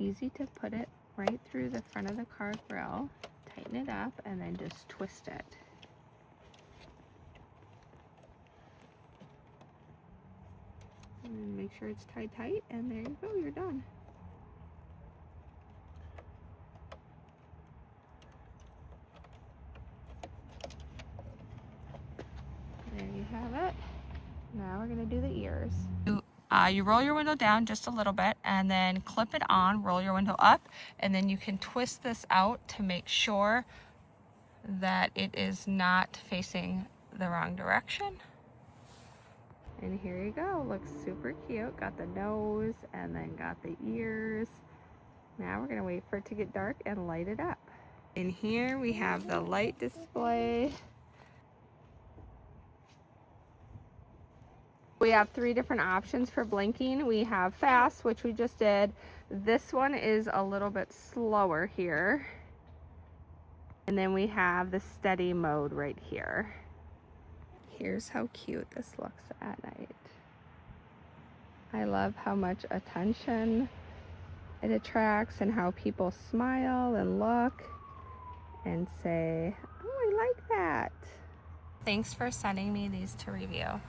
easy to put it right through the front of the car grill, tighten it up, and then just twist it. And make sure it's tied tight, and there you go, you're done. There you have it. Now we're gonna do the ears. You roll your window down just a little bit and then clip it on, roll your window up, and then you can twist this out to make sure that it is not facing the wrong direction. And here you go, looks super cute. Got the nose and then got the ears. Now we're gonna wait for it to get dark and light it up. In here we have the light display. We have 3 different options for blinking. We have fast, which we just did. This one is a little bit slower here. And then we have the steady mode right here. Here's how cute this looks at night. I love how much attention it attracts and how people smile and look and say, oh, I like that. Thanks for sending me these to review.